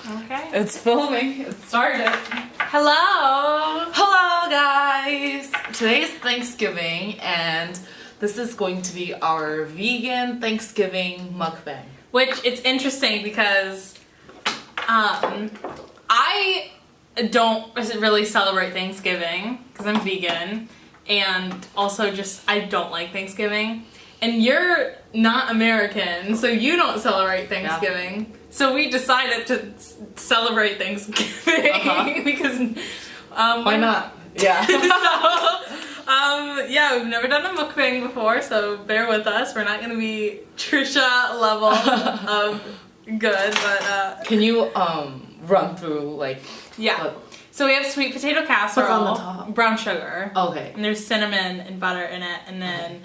Okay. It's filming. It started. Hello! Hello, guys! Today is Thanksgiving, and this is going to be our vegan Thanksgiving mukbang. Which, it's interesting because I don't really celebrate Thanksgiving because I'm vegan, and also just I don't like Thanksgiving. And you're not American, so you don't celebrate Thanksgiving. Yeah. So we decided to celebrate Thanksgiving because why not? Yeah. Yeah, we've never done a mukbang before, so bear with us. We're not gonna be Trisha level of good, but can you run through like So we have sweet potato casserole, what's on the top? Brown sugar. Okay. And there's cinnamon and butter in it, and then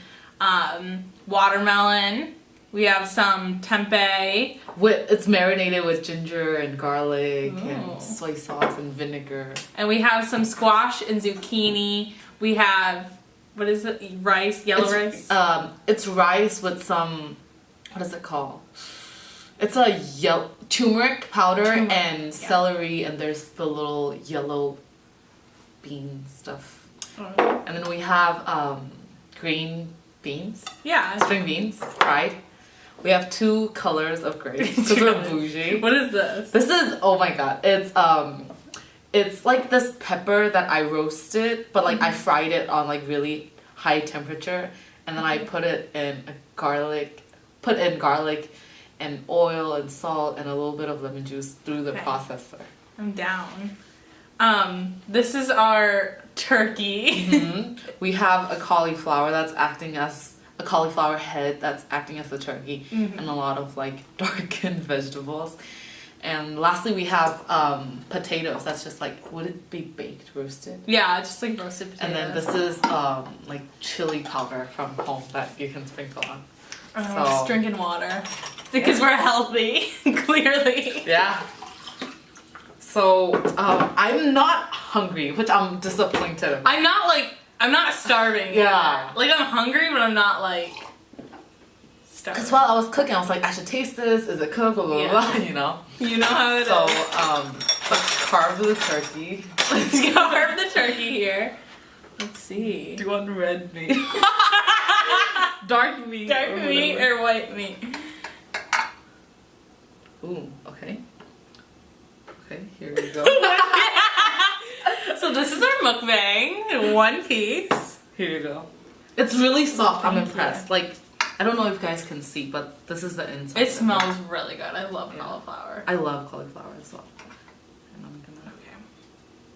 watermelon. We have some tempeh. It's marinated with ginger and garlic and soy sauce and vinegar. And we have some squash and zucchini. We have, what is it? Rice, yellow rice? It's rice with some, what is it called? It's a yellow turmeric powder and celery, and there's the little yellow bean stuff. Oh. And then we have green beans. Yeah. String beans, fried. We have 2 colors of grapes because we're bougie. What is this? This is, oh my god, it's like this pepper that I roasted, but like I fried it on like really high temperature, and then I put in garlic and oil and salt and a little bit of lemon juice through the processor. I'm down. This is our turkey. We have a cauliflower that's acting as a cauliflower head that's acting as the turkey, and a lot of like darkened vegetables. And lastly, we have potatoes. That's just like, would it be baked, roasted? Yeah, just like roasted potatoes. And then this is like chili powder from home that you can sprinkle on. So, just drinking water because we're healthy, clearly. Yeah. So I'm not hungry, which I'm disappointed about. I'm not starving. Yeah. Like, I'm hungry, but I'm not, like, starving. Because while I was cooking, I was like, I should taste this. Is it cooked? Blah, blah, blah, you know? You know how it is. So, let's carve the turkey. Let's carve the turkey here. Let's see. Do you want red meat? Dark meat. Dark meat or white meat? Ooh, okay. Okay, here we go. So this is our mukbang in one piece. Here you go. It's really soft. I'm impressed. Like, I don't know if you guys can see, but this is the inside. It smells really good. I love cauliflower. I love cauliflower as well. And I'm gonna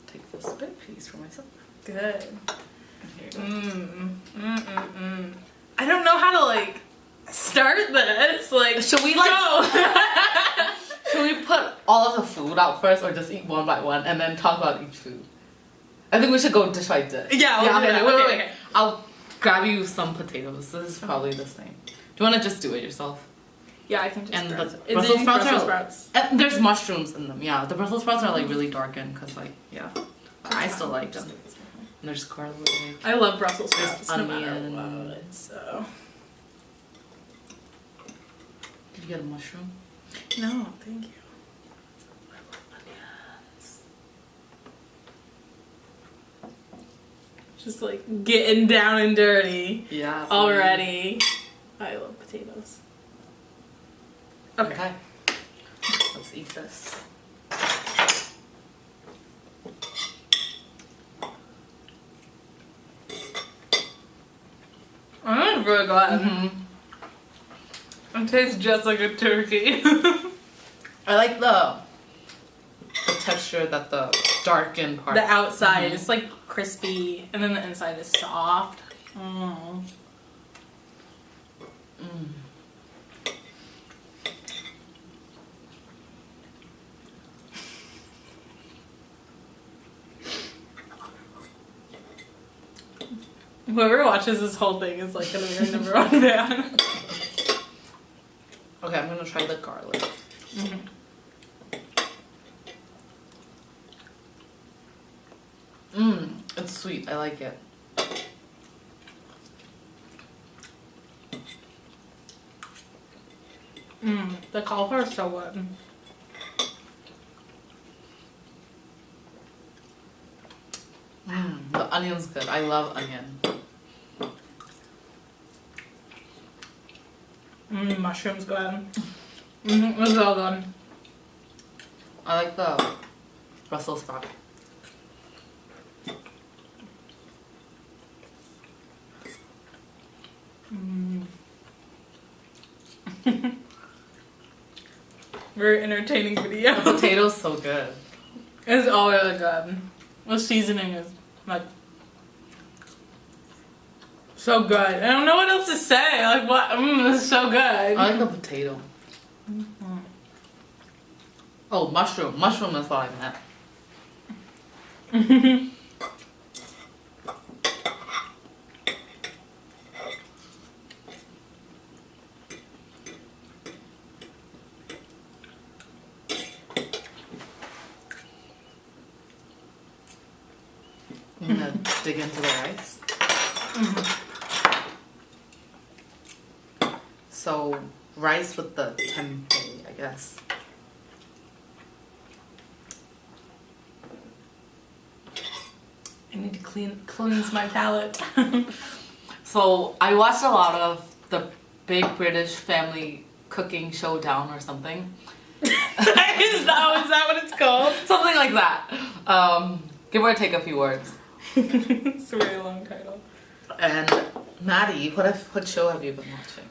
take this big piece for myself. Good. I don't know how to like start this. Like, should we like go? Should we put all of the food out first, or just eat one by one and then talk about each food? I think we should go dish by dish. Yeah, wait. I'll grab you some potatoes. This is probably the same. Do you want to just do it yourself? Yeah, I can just. And the Brussels Brussels sprouts. And there's mushrooms in them. Yeah, the Brussels sprouts are like really darkened because like I still like them. And there's garlic. I love Brussels sprouts. There's no onion. matter what, so. Did you get a mushroom? No, thank you. Just like getting down and dirty. Yeah. Already. I love potatoes. Okay. Let's eat this. I'm really glad. It tastes just like a turkey. I like the texture that the darkened part. The outside is like crispy, and then the inside is soft. Whoever watches this whole thing is like gonna be our #1 fan. Okay, I'm gonna try the garlic. It's sweet. I like it. The cauliflower is so good. The onion's good. I love onion. Mushroom's good. It's all good. I like the Brussels sprout. Very entertaining video. The potato's so good. It's all really good. The seasoning is like so good. I don't know what else to say. Like what? It's so good. I like the potato. Oh, mushroom. Mushroom is what I meant. I'm gonna dig into the rice. So, rice with the tempeh, I guess. I need to cleanse my palate. So, I watched a lot of the Big British Family Cooking Showdown or something. is that what it's called? Something like that. Give or take a few words. It's a really long title. And Maddie, what show have you been watching?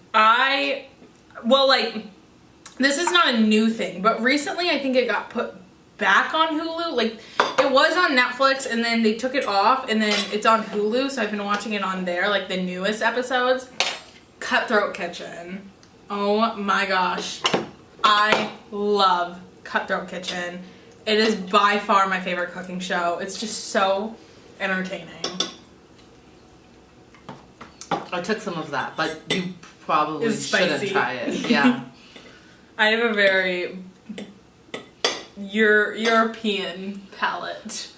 This is not a new thing, but recently I think it got put back on Hulu. Like, it was on Netflix and then they took it off and then it's on Hulu, so I've been watching it on there, like the newest episodes. Cutthroat Kitchen. Oh my gosh. I love Cutthroat Kitchen. It is by far my favorite cooking show. It's just so entertaining. I took some of that, but you probably It's shouldn't spicy. try it. Yeah. I have a very European palate.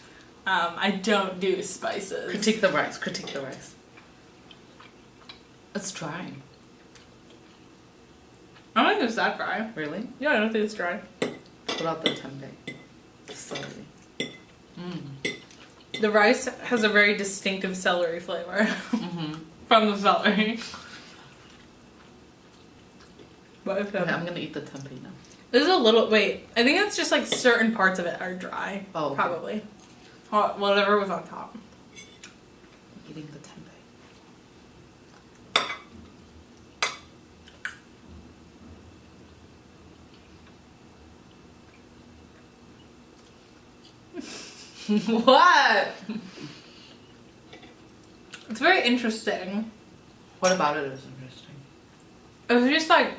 I don't do spices. Critique the rice. Critique the rice. It's dry. I don't think it's that dry. Really? Yeah, I don't think it's dry. What about the tempeh? Celery. The rice has a very distinctive celery flavor from the celery. But if Okay, I'm gonna eat the tempeh now. there's a little wait. I think it's just like certain parts of it are dry. Oh, okay. Probably. Or whatever was on top. Eating the tempeh. What? It's very interesting. What about it is interesting? It was just like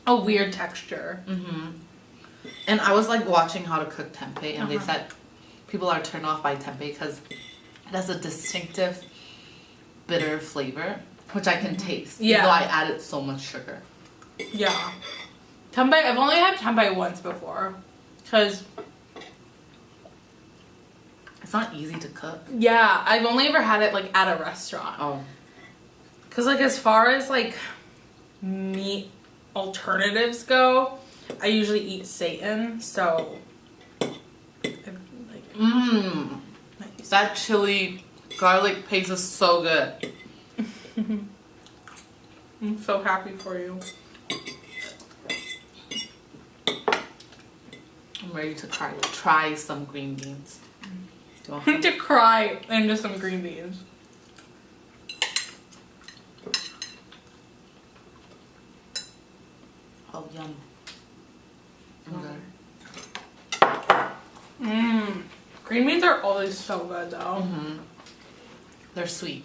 a weird texture. And I was like watching how to cook tempeh, and they said people are turned off by tempeh because it has a distinctive bitter flavor, which I can taste. Yeah. Even though I added so much sugar. Yeah. Tempeh, I've only had tempeh once before. Because, It's not easy to cook. yeah, I've only ever had it like at a restaurant. Oh. Because like as far as like meat alternatives go, I usually eat Satan, so That chili garlic paste is so good. I'm so happy for you. I'm ready to try some green beans. Do you want I need to cry into some green beans. Oh, yum. Green beans are always so good though. They're sweet.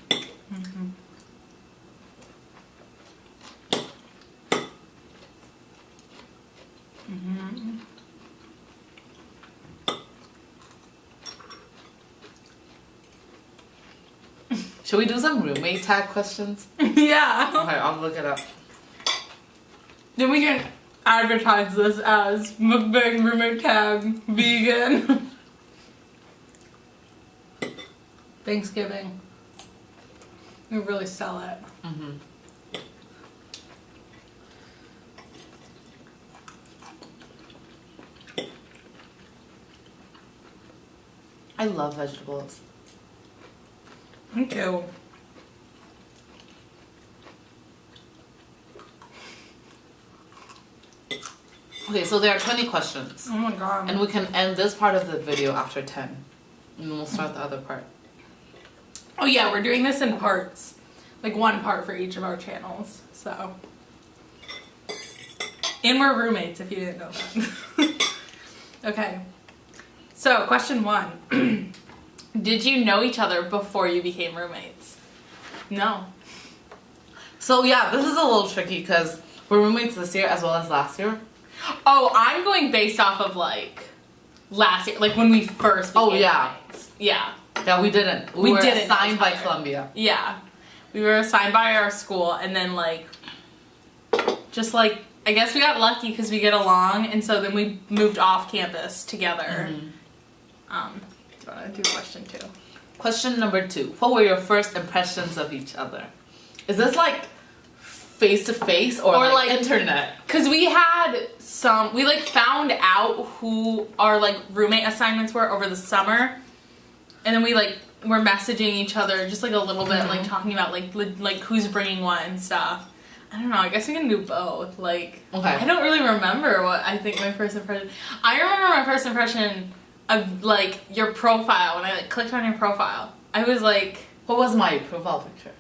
Should we do some roommate tag questions? Yeah. Okay, I'll look it up. Then we can advertise this as Mukbang roommate tag vegan. Thanksgiving. We really sell it. I love vegetables. Me too. Okay, so there are 20 questions. Oh my god. And we can end this part of the video after 10. And then we'll start the other part. Oh yeah, we're doing this in parts. Like one part for each of our channels. So. And we're roommates, if you didn't know that. Okay. So, question 1. Did you know each other before you became roommates? No. So yeah, this is a little tricky because we're roommates this year as well as last year. Oh, I'm going based off of like last year, like when we first became roommates. Yeah. Yeah, we didn't. We were didn't know assigned each by other. Columbia. Yeah. We were assigned by our school, and then like, just like, I guess we got lucky because we get along, and so then we moved off campus together. Mm-hmm. Do you want to do question 2? Question number 2. What were your first impressions of each other? Is this like face to face or like internet? Because we like found out who our like roommate assignments were over the summer, and then we like were messaging each other just like a little bit, like talking about like who's bringing what and stuff. I don't know. I guess we can do both. Like, Okay. I don't really remember what I think my first impression. I remember my first impression of like your profile when I like clicked on your profile. I was like, What was my profile picture?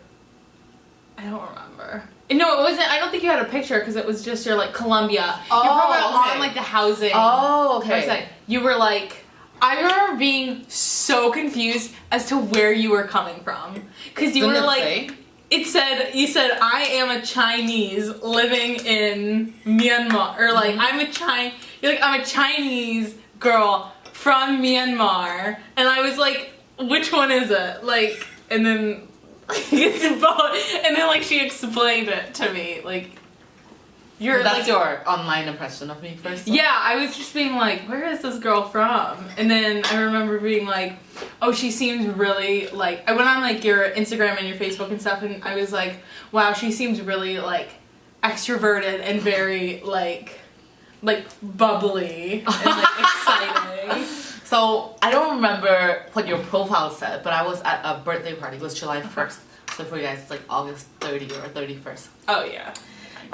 I don't remember. No, it wasn't. I don't think you had a picture because it was just your like Columbia. Oh, your profile okay. on like the housing. Oh, okay. website. You were like, I remember being so confused as to where you were coming from because you Didn't were it like. say? You said, I am a Chinese living in Myanmar. Or like, you're like, I'm a Chinese girl from Myanmar. And I was like, which one is it? Like, and then, it's both. And then like, she explained it to me. Like, That's like, your online impression of me first? yeah, I was just being like, where is this girl from? And then I remember being like, oh, she seems really, like, I went on, like, your Instagram and your Facebook and stuff, and I was like, wow, she seems really, like, extroverted and very, like bubbly and, like, exciting. So, I don't remember what your profile said, but I was at a birthday party. It was July 1st. So for you guys, it's like August 30 or 31st. Oh, yeah.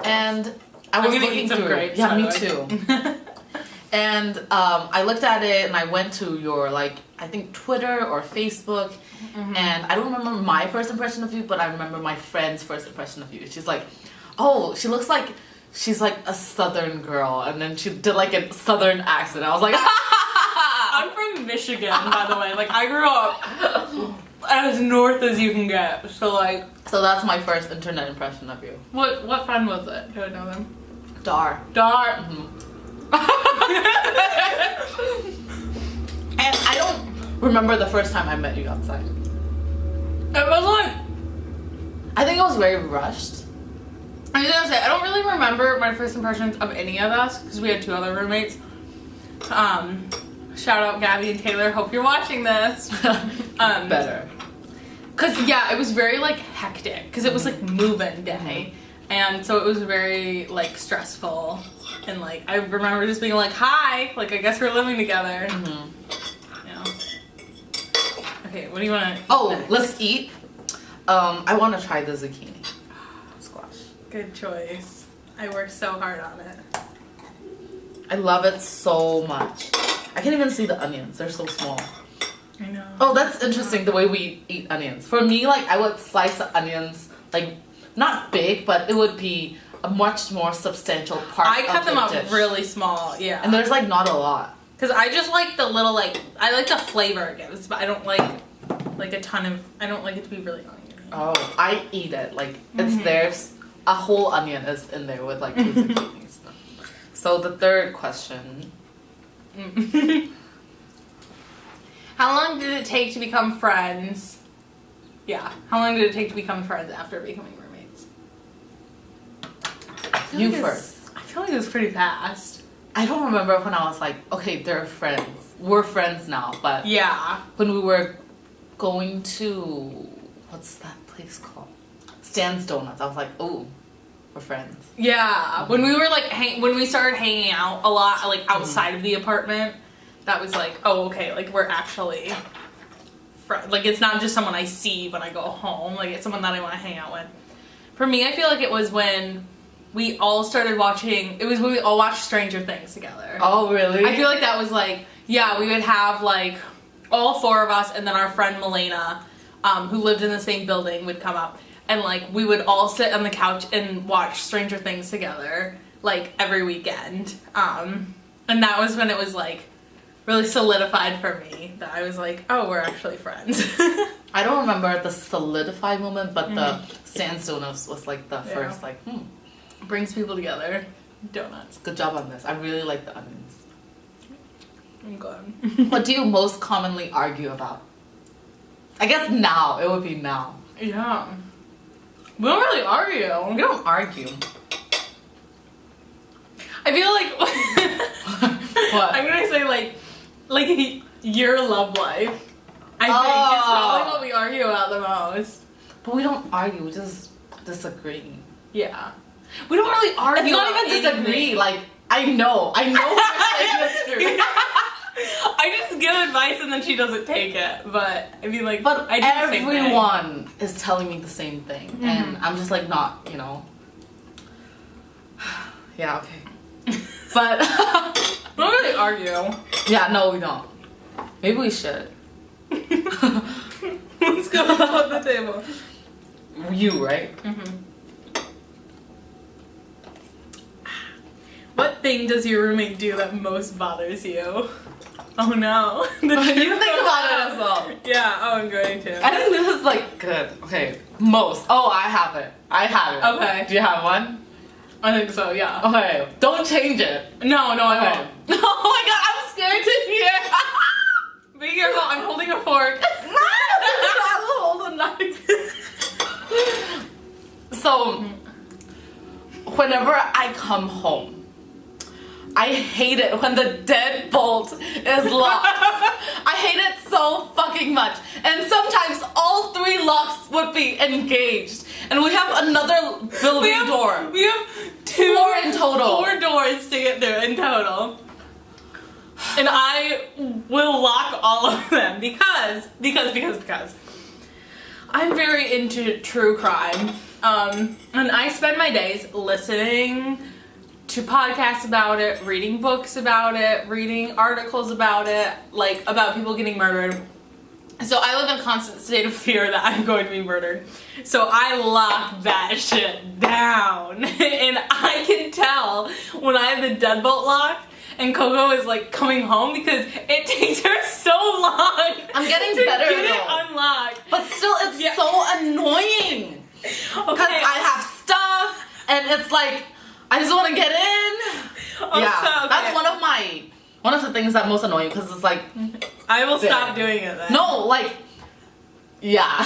And I I'm was gonna looking eat some through. grapes, Yeah, by me the way. too. And I looked at it and I went to your like I think Twitter or Facebook, and I don't remember my first impression of you, but I remember my friend's first impression of you. She's like, oh, she looks like she's like a southern girl, and then she did like a southern accent. I was like, I'm from Michigan, by the way. Like, I grew up as north as you can get. So, like... So that's my first internet impression of you. What friend was it? Do I know them? Dar. Dar. And I don't remember the first time I met you outside. It was like... I think it was very rushed. I was gonna say, I don't really remember my first impressions of any of us, because we had 2 other roommates. Shout out Gabby and Taylor, hope you're watching this. Better. Because, yeah, it was very, like, hectic, because it was, like, move-in day. And so it was very, like, stressful. And, like, I remember just being like, hi, like, I guess we're living together. Yeah. Okay, what do you want to Oh, let's eat. I want to try the zucchini squash. Good choice. I worked so hard on it. I love it so much. I can't even see the onions. They're so small. I know. Oh, that's interesting, the way we eat onions. For me, like, I would slice the onions, like, not big, but it would be a much more substantial part I of cut them the up dish. really small, yeah. And there's, like, not a lot. Because I just like the little, like, I like the flavor it gives, but I don't like a ton of, I don't like it to be really oniony. Oh, I eat it. Like, it's theirs. A whole onion is in there with, like, 2 zucchinis. So, the third question. How long did it take to become friends? Yeah. How long did it take to become friends after becoming roommates? You first. I feel like it was pretty fast. I don't remember when I was like, okay, they're friends. We're friends now. But Yeah. when we were going to, what's that place called? Stan's Donuts. I was like, oh, we're friends. Yeah. When we were like, when we started hanging out a lot, like outside of the apartment, that was like, oh, okay, like we're actually friend. Like, it's not just someone I see when I go home. Like, it's someone that I want to hang out with. For me, I feel like it was when we all started watching, it was when we all watched Stranger Things together. Oh, really? I feel like that was like, yeah, we would have like all four of us and then our friend Milena, who lived in the same building, would come up. And like, we would all sit on the couch and watch Stranger Things together, like every weekend. And that was when it was like, really solidified for me that I was like, oh, we're actually friends. I don't remember the solidified moment, but the sandstones was like the first, like, Brings people together. Donuts. Good job on this. I really like the onions. I'm glad. What do you most commonly argue about? I guess now. It would be now. Yeah. We don't really argue. We don't argue. I feel like... What? I'm gonna say like your love life. I think is probably what we argue about the most. But we don't argue, we just disagree. Yeah. We don't really argue. It's not even disagree, like, I know history. I just give advice and then she doesn't take it. But I mean, like, but I do the same thing. everyone is telling me the same thing. And I'm just like, not, you know. Yeah, okay. But we don't really argue. Yeah, no, we don't. Maybe we should. Let's go on the table. You, right? What thing does your roommate do that most bothers you? Oh no. You think about it as well. Yeah, oh, I'm going to. I think this is like good. Okay, most. Oh, I have it. Okay. Do you have one? I think so, yeah. Okay, don't change it. No, I won't. Oh my god, I'm scared to hear. Be careful, I'm holding a fork. I will hold a knife. So, whenever I come home, I hate it when the deadbolt is locked. I hate it so fucking much. And sometimes all three locks would be engaged. And we have another building door. We have four in total. 4 doors to get through in total. And I will lock all of them because I'm very into true crime. And I spend my days listening to podcasts about it, reading books about it, reading articles about it, like about people getting murdered. So I live in a constant state of fear that I'm going to be murdered. So I lock that shit down. And I can tell when I have the deadbolt locked and Coco is like coming home because it takes her so long. I'm getting to better get though. it unlocked. But still, it's so annoying. Because I have stuff and it's like, I just want to get in. That's one of the things that most annoy you because it's like, I will stop doing it then. No, like, yeah.